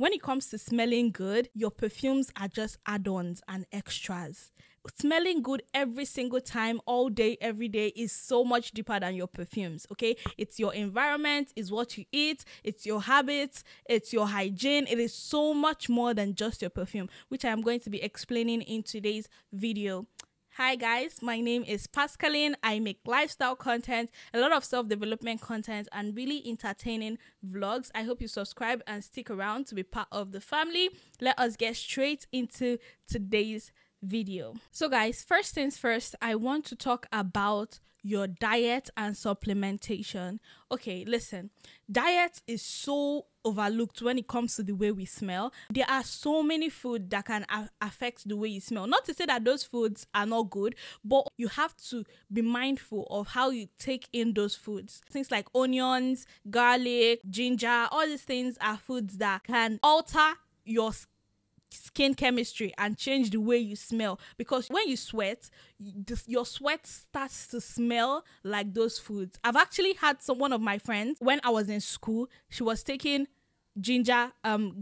When it comes to smelling good, your perfumes are just add-ons and extras. Smelling good every single time, all day, every day is so much deeper than your perfumes, okay? It's your environment, it's what you eat, it's your habits, it's your hygiene. It is so much more than just your perfume, which I am going to be explaining in today's video. Hi guys, my name is Pascaline. I make lifestyle content, a lot of self-development content, and really entertaining vlogs. I hope you subscribe and stick around to be part of the family. Let us get straight into today's video. So guys, first things first, I want to talk about your diet and supplementation. Okay, listen, diet is so overlooked when it comes to the way we smell. There are so many foods that can affect the way you smell. Not to say that those foods are not good, but you have to be mindful of how you take in those foods. Things like onions, garlic, ginger, all these things are foods that can alter your skin chemistry and change the way you smell, because when you sweat, your sweat starts to smell like those foods. I've actually had one of my friends, when I was in school, she was taking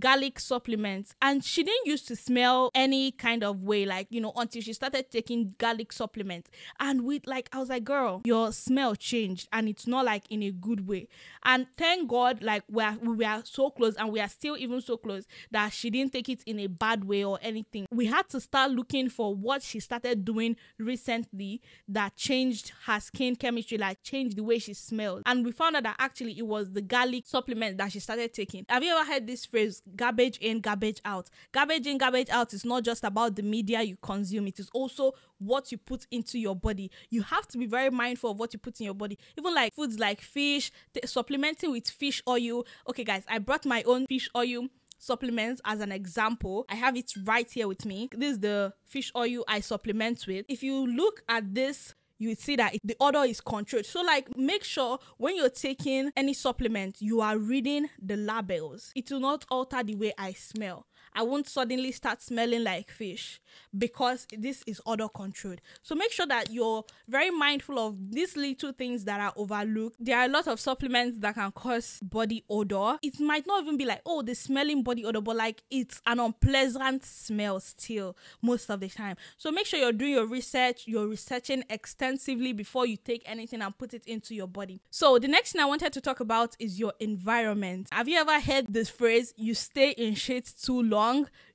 garlic supplements, and she didn't used to smell any kind of way, like, you know, until she started taking garlic supplements. And I was like, girl, your smell changed, and it's not like in a good way. And thank God, like, we are so close, and we are still even so close, that she didn't take it in a bad way or anything. We had to start looking for what she started doing recently that changed her skin chemistry, like changed the way she smelled. And we found out that actually it was the garlic supplement that she started taking. Have you ever heard this phrase, garbage in, garbage out? Garbage in, garbage out is not just about the media you consume. It is also what you put into your body. You have to be very mindful of what you put in your body. Even like foods like fish, supplementing with fish oil. Okay guys, I brought my own fish oil supplements as an example. I have it right here with me. This is the fish oil I supplement with. If you look at this, you see that the odor is controlled. So like, make sure when you're taking any supplement, you are reading the labels. It will not alter the way I smell. I won't suddenly start smelling like fish, because this is odor controlled. So make sure that you're very mindful of these little things that are overlooked. There are a lot of supplements that can cause body odor. It might not even be like, oh, the smelling body odor, but like it's an unpleasant smell still most of the time. So make sure you're doing your research, you're researching extensively before you take anything and put it into your body. So the next thing I wanted to talk about is your environment. Have you ever heard this phrase, you stay in shade too long,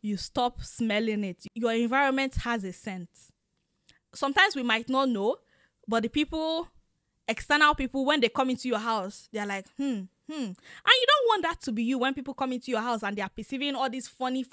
you stop smelling it? Your environment has a scent. Sometimes we might not know, but the people, external people, when they come into your house, they're like, and you don't want that to be you when people come into your house and they are perceiving all these funny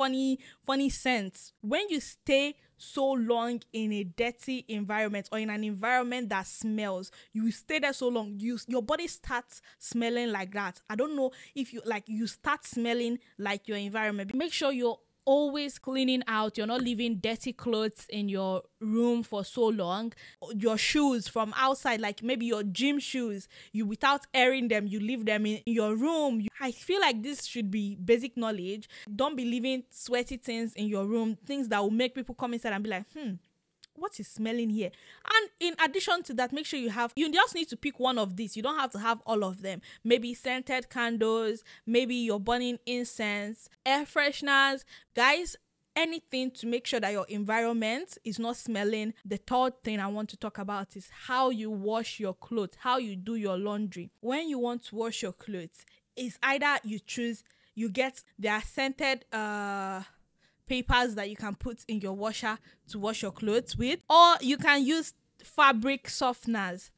scents. When you stay so long in a dirty environment or in an environment that smells, you stay there so long, your body starts smelling like that. I don't know if you start smelling like your environment. Make sure you're always cleaning out. You're not leaving dirty clothes in your room for so long. Your shoes from outside, like maybe your gym shoes, you, without airing them, you leave them in your room. I feel like this should be basic knowledge. Don't be leaving sweaty things in your room, things that will make people come inside and be like, what is smelling here? And in addition to that, make sure you just need to pick one of these. You don't have to have all of them. Maybe scented candles, maybe you're burning incense, air fresheners. Guys, anything to make sure that your environment is not smelling. The third thing I want to talk about is how you wash your clothes, how you do your laundry. When you want to wash your clothes, it's either you get their scented papers that you can put in your washer to wash your clothes with, or you can use fabric softeners.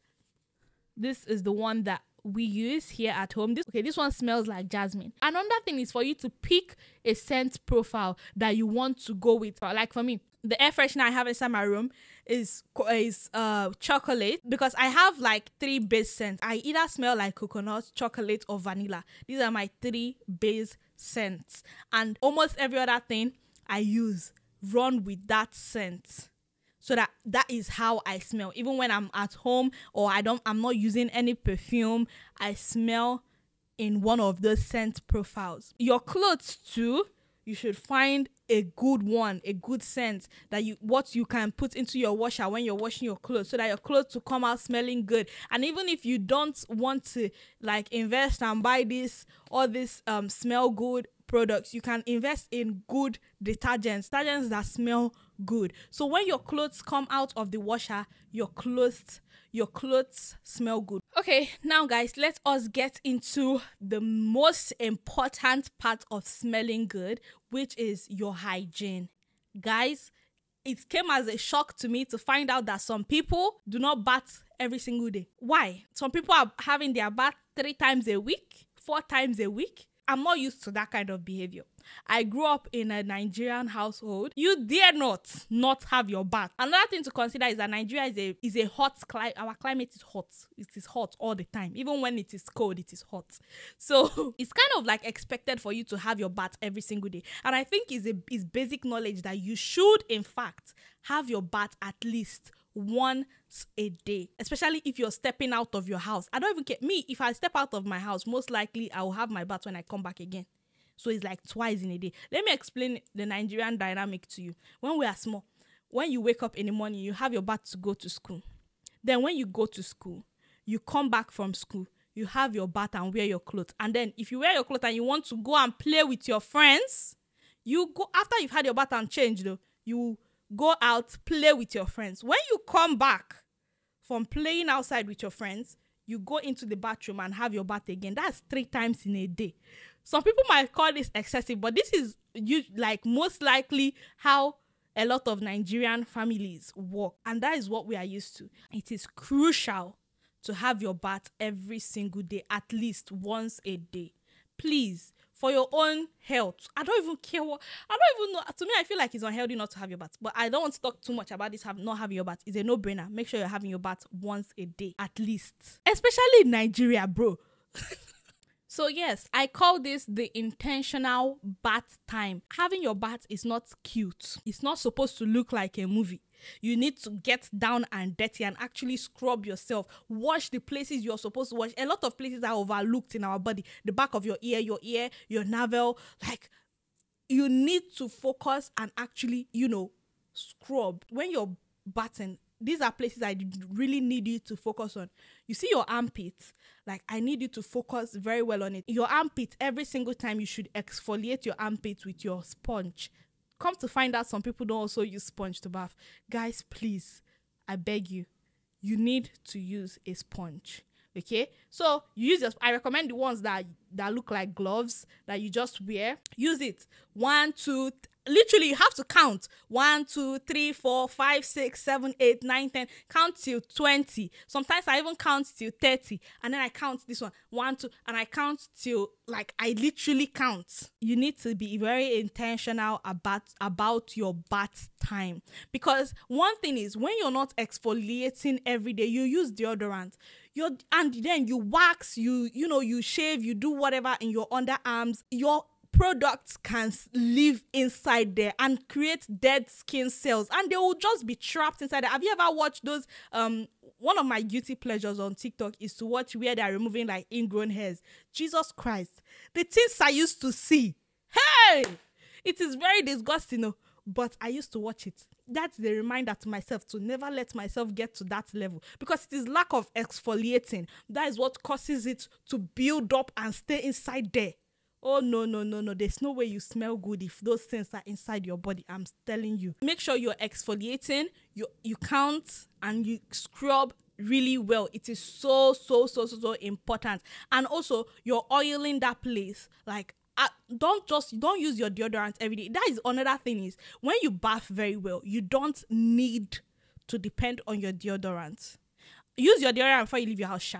This is the one that we use here at home. This one smells like jasmine. Another thing is for you to pick a scent profile that you want to go with. Like for me, the air freshener I have inside my room is chocolate, because I have like 3 base scents. I either smell like coconut, chocolate, or vanilla. These are my 3 base scents, and almost every other thing I use run with that scent. So that is how I smell. Even when I'm at home or I'm not using any perfume, I smell in one of those scent profiles. Your clothes too, you should find a good one, a good scent that you can put into your washer when you're washing your clothes, so that your clothes will come out smelling good. And even if you don't want to like invest and buy all this smell good products, you can invest in good detergents that smell good. So when your clothes come out of the washer, your clothes smell good. Okay, now guys, let us get into the most important part of smelling good, which is your hygiene. Guys, it came as a shock to me to find out that some people do not bath every single day. Why? Some people are having their bath 3 times a week, 4 times a week. I'm not used to that kind of behavior. I grew up in a Nigerian household. You dare not have your bath. Another thing to consider is that Nigeria is a hot climate. Our climate is hot. It is hot all the time. Even when it is cold, it is hot. So it's kind of like expected for you to have your bath every single day. And I think it's basic knowledge that you should, in fact, have your bath at least once a day, especially if you're stepping out of your house. I don't even care. Me, if I step out of my house, most likely I will have my bath when I come back again. So it's like twice in a day. Let me explain the Nigerian dynamic to you. When we are small, when you wake up in the morning, you have your bath to go to school. Then when you go to school, you come back from school, you have your bath and wear your clothes. And then if you wear your clothes and you want to go and play with your friends, you go after you've had your bath and changed, though, you go out, play with your friends. When you come back from playing outside with your friends, you go into the bathroom and have your bath again. That's 3 times in a day. Some people might call this excessive, but this is most likely how a lot of Nigerian families work. And that is what we are used to. It is crucial to have your bath every single day, at least once a day. Please, for your own health. I don't even know. To me, I feel like it's unhealthy not to have your bath. But I don't want to talk too much about this, not having your bath. It's a no-brainer. Make sure you're having your bath once a day, at least. Especially in Nigeria, bro. So yes, I call this the intentional bath time. Having your bath is not cute. It's not supposed to look like a movie. You need to get down and dirty and actually scrub yourself. Wash the places you're supposed to wash. A lot of places are overlooked in our body. The back of your ear, your navel. Like, you need to focus and actually, scrub. When you're bathing, these are places I really need you to focus on. You see your armpits, like I need you to focus very well on it. Your armpit, every single time you should exfoliate your armpits with your sponge. Come to find out some people don't also use sponge to bath. Guys, please, I beg you, you need to use a sponge. Okay, so I recommend the ones that look like gloves that you just wear. Use it. 1, 2, literally you have to count 1, 2, 3, 4, 5, 6, 7, 8, 9, 10. Count till 20. Sometimes I even count till 30, and then I count this one 1, 2, and I count till I literally count. You need to be very intentional about your bath time, because one thing is, when you're not exfoliating every day, you use deodorant. And then you wax, you shave, you do whatever in your underarms. Your products can live inside there and create dead skin cells, and they will just be trapped inside there. Have you ever watched those? One of my guilty pleasures on TikTok is to watch where they're removing ingrown hairs. Jesus Christ, the things I used to see. Hey, it is very disgusting, but I used to watch it. That's the reminder to myself to never let myself get to that level, because it is lack of exfoliating that is what causes it to build up and stay inside there. Oh, no. There's no way you smell good if those things are inside your body. I'm telling you. Make sure you're exfoliating, you count, and you scrub really well. It is so important. And also, you're oiling that place. Don't use your deodorant every day. That is another thing, is when you bath very well, you don't need to depend on your deodorant. Use your deodorant before you leave your house,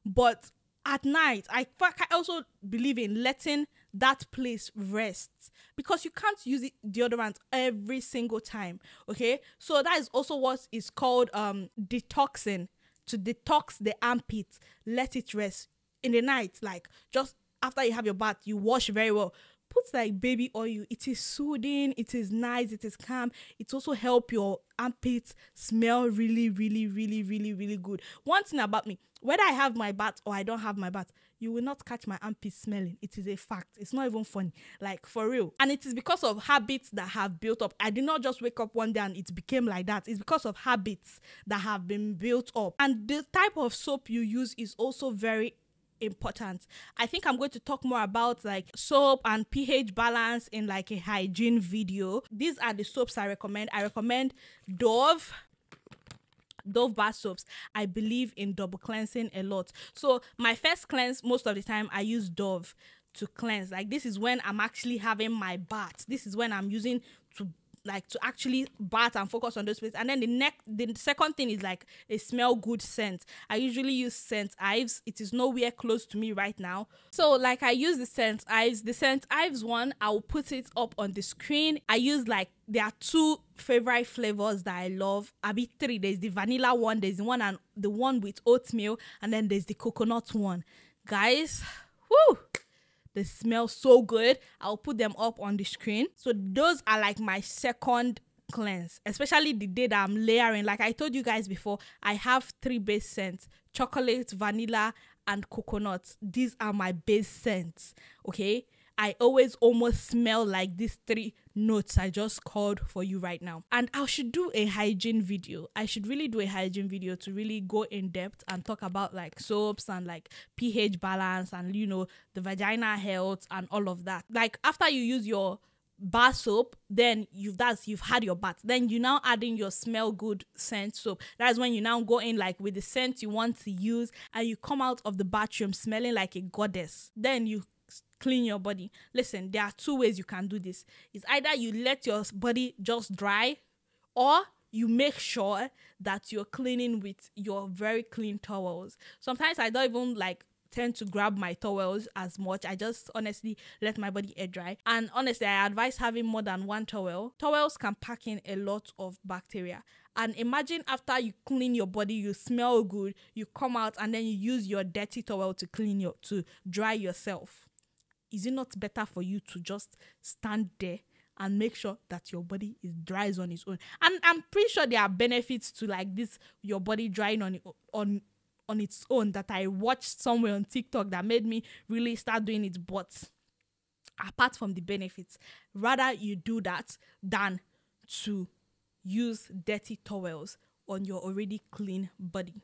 but at night, I also believe in letting that place rest, because you can't use deodorant every single time. Okay, so that is also what is called detoxing. To detox the armpit, let it rest in the night. Just after you have your bath, you wash very well. Put baby oil. It is soothing. It is nice. It is calm. It also helps your armpits smell really good. One thing about me, whether I have my bath or I don't have my bath, you will not catch my armpits smelling. It is a fact. It's not even funny. For real. And it is because of habits that have built up. I did not just wake up one day and it became like that. It's because of habits that have been built up. And the type of soap you use is also very important. I think I'm going to talk more about like soap and pH balance in like a hygiene video. These are the soaps I recommend. I recommend Dove bar soaps. I believe in double cleansing a lot. So my first cleanse, most of the time I use Dove to cleanse. Like this is when I'm actually having my bath. This is when I'm using to actually bath and focus on those places. And then the second thing is like a smell good scent. I usually use scent Ives. It is nowhere close to me right now. So like I use the scent Ives. The scent Ives one, I will put it up on the screen. I use like, there are 2 favorite flavors that I love. Abi 3. There's the vanilla one, there's the one with oatmeal, and then there's the coconut one. Guys, whoo! They smell so good. I'll put them up on the screen. So those are like my second cleanse, especially the day that I'm layering. Like I told you guys before, I have 3 base scents: chocolate, vanilla, and coconut. These are my base scents, okay? I always almost smell like these 3 notes I just called for you right now. And I should do a hygiene video. I should really do a hygiene video to really go in depth and talk about like soaps and like pH balance and, you know, the vaginal health and all of that. Like after you use your bar soap, then you've had your bath, then you now add in your smell good scent soap. That's when you now go in like with the scent you want to use, and you come out of the bathroom smelling like a goddess. Then you clean your body. Listen, there are 2 ways you can do this. It's either you let your body just dry, or you make sure that you're cleaning with your very clean towels. Sometimes I don't even like tend to grab my towels as much. I just honestly let my body air dry. And honestly, I advise having more than 1 towel. Towels can pack in a lot of bacteria. And imagine after you clean your body, you smell good, you come out and then you use your dirty towel to dry yourself. Is it not better for you to just stand there and make sure that your body is dries on its own? And I'm pretty sure there are benefits to like this, your body drying on its own, that I watched somewhere on TikTok that made me really start doing it. But apart from the benefits, rather you do that than to use dirty towels on your already clean body.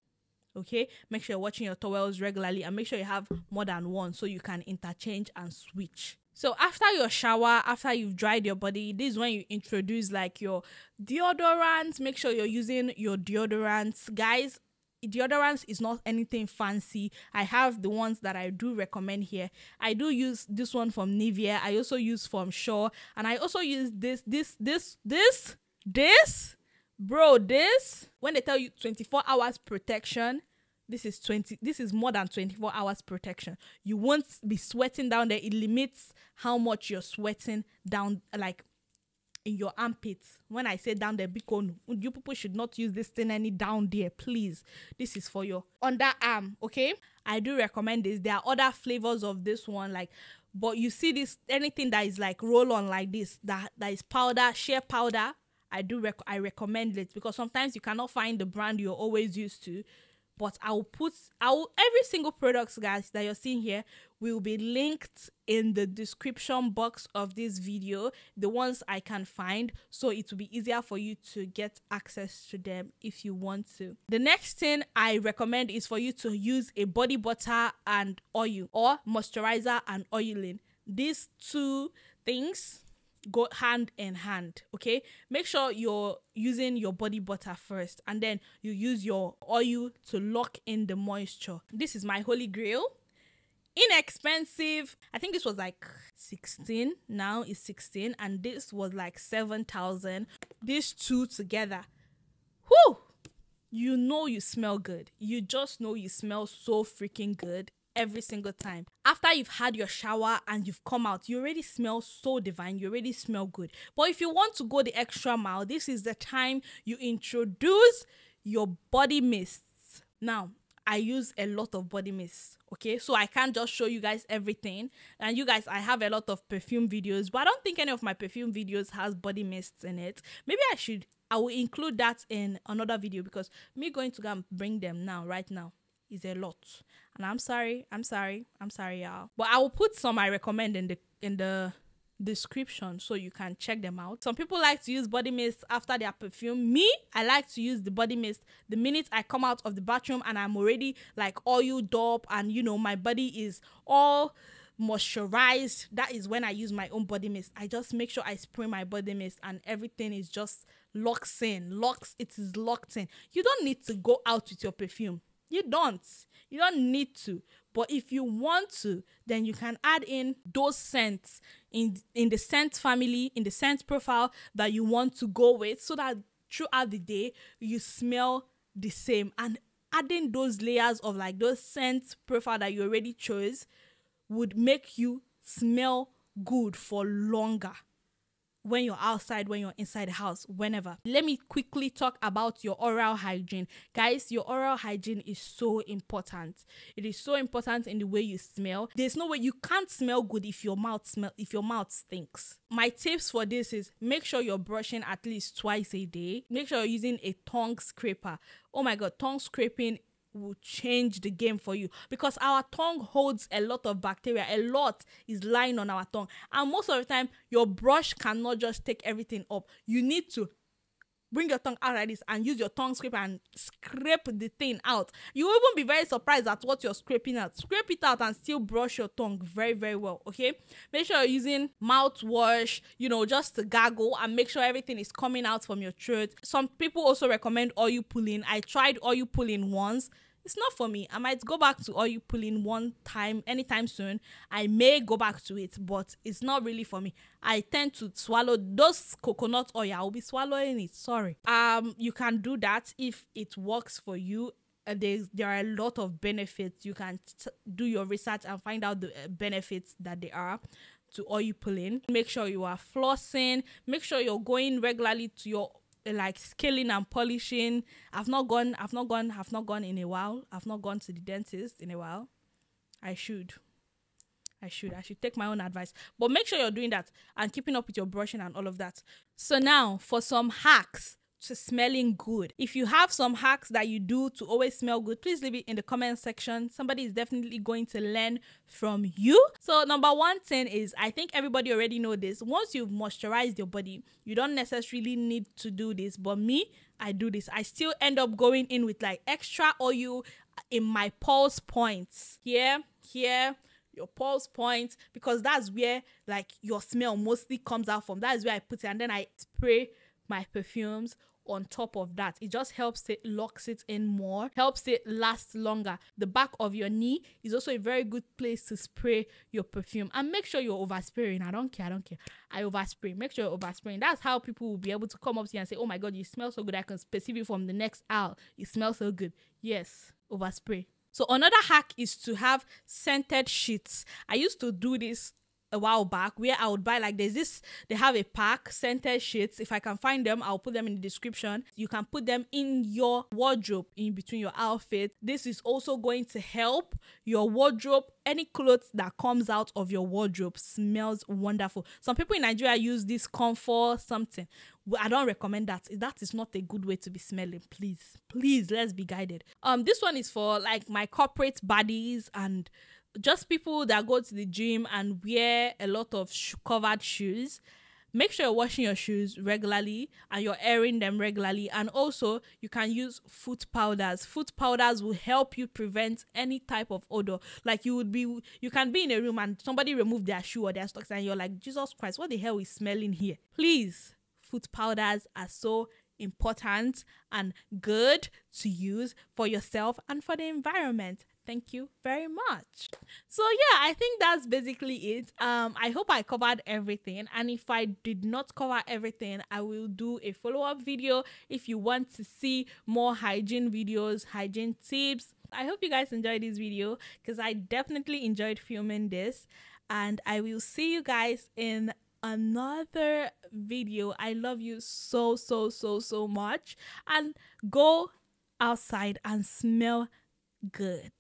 Okay, make sure you're washing your towels regularly, and make sure you have more than 1 so you can interchange and switch. So after your shower, after you've dried your body, this is when you introduce like your deodorant. Make sure you're using your deodorants. Guys, deodorants is not anything fancy. I have the ones that I do recommend here. I do use this one from Nivea. I also use from Shaw, and I also use this. Bro, this, when they tell you 24 hours protection, this is more than 24 hours protection. You won't be sweating down there. It limits how much you're sweating down, like in your armpits. When I say down there, because you people should not use this thing any down there, please. This is for your underarm, okay? I do recommend this. There are other flavors of this one, like, but you see this, anything that is like roll on like this, that is powder, shea powder, I recommend it, because sometimes you cannot find the brand you're always used to. But every single product, guys, that you're seeing here will be linked in the description box of this video, the ones I can find, so it will be easier for you to get access to them if you want to. The next thing I recommend is for you to use a body butter and oil, or moisturizer and oiling. These 2 things go hand in hand, okay? Make sure you're using your body butter first, and then you use your oil to lock in the moisture. This is my holy grail. Inexpensive. I think this was like 16. Now it's 16, and this was like 7,000. These 2 together, whoo! You know you smell good. You just know you smell so freaking good every single time. After you've had your shower and you've come out, you already smell so divine. You already smell good. But if you want to go the extra mile, this is the time you introduce your body mists. Now, I use a lot of body mists, okay? So I can't just show you guys everything. And you guys, I have a lot of perfume videos, but I don't think any of my perfume videos has body mists in it. Maybe I will include that in another video, because me going to go and bring them now, right now, is a lot. And I'm sorry, y'all. But I will put some I recommend in the description so you can check them out. Some people like to use body mist after their perfume. Me, I like to use the body mist the minute I come out of the bathroom and I'm already like oiled up and you know my body is all moisturized. That is when I use my own body mist. I just make sure I spray my body mist and everything is just locks in. It is locked in. You don't need to go out with your perfume. You don't need to. But if you want to, then you can add in those scents in the scent family, in the scent profile that you want to go with, so that throughout the day you smell the same. And adding those layers of like those scent profile that you already chose would make you smell good for longer. When you're outside, when you're inside the house, whenever. Let me quickly talk about your oral hygiene. Guys, your oral hygiene is so important. It is so important in the way you smell. There's no way you can't smell good if your mouth stinks. My tips for this is make sure you're brushing at least twice a day. Make sure you're using a tongue scraper. Oh my God, tongue scraping will change the game for you, because our tongue holds a lot of bacteria. A lot is lying on our tongue, and most of the time your brush cannot just take everything up. You need to bring your tongue out like this and use your tongue scraper and scrape the thing out. You will even be very surprised at what you're scraping out. Scrape it out and still brush your tongue very, very well, okay? Make sure you're using mouthwash, you know, just to gargle, and make sure everything is coming out from your throat. Some people also recommend oil pulling. I tried oil pulling once. It's not for me. I might go back to oil pulling one time, anytime soon. I may go back to it, but it's not really for me. I tend to swallow those coconut oil. I'll be swallowing it. Sorry. You can do that if it works for you. There are a lot of benefits. You can do your research and find out the benefits that there are to oil pulling. Make sure you are flossing. Make sure you're going regularly to your like scaling and polishing. I've not gone in a while. I've not gone to the dentist in a while. I should take my own advice. But make sure you're doing that and keeping up with your brushing and all of that. So now for some hacks to smelling good. If you have some hacks that you do to always smell good, please leave it in the comment section. Somebody is definitely going to learn from you. So number one thing is, I think everybody already know this. Once you've moisturized your body, you don't necessarily need to do this. But me, I do this. I still end up going in with like extra oil in my pulse points. Here, your pulse points, because that's where like your smell mostly comes out from. That is where I put it, and then I spray my perfumes on top of that. It just helps it, locks it in more, helps it last longer. The back of your knee is also a very good place to spray your perfume. And make sure you're overspraying. I don't care. I overspray. Make sure you're overspraying. That's how people will be able to come up to you and say, oh my God, you smell so good. I can perceive you from the next aisle. You smell so good. Yes, overspray. So another hack is to have scented sheets. I used to do this a while back, where I would buy like they have a pack, scented sheets. If I can find them, I'll put them in the description. You can put them in your wardrobe, in between your outfit. This is also going to help your wardrobe. Any clothes that comes out of your wardrobe smells wonderful. Some people in Nigeria use this comfort something. I don't recommend that. That is not a good way to be smelling. Please, let's be guided. This one is for like my corporate buddies and just people that go to the gym and wear a lot of covered shoes. Make sure you're washing your shoes regularly and you're airing them regularly. And also, you can use foot powders. Foot powders will help you prevent any type of odor. Like you can be in a room and somebody remove their shoe or their socks and you're like, Jesus Christ, what the hell is smelling here? Please, foot powders are so important and good to use for yourself and for the environment. Thank you very much. So yeah, I think that's basically it. I hope I covered everything, and if I did not cover everything, I will do a follow-up video if you want to see more hygiene videos, hygiene tips. I hope you guys enjoyed this video because I definitely enjoyed filming this, and I will see you guys in another video. I love you so much, and go outside and smell good.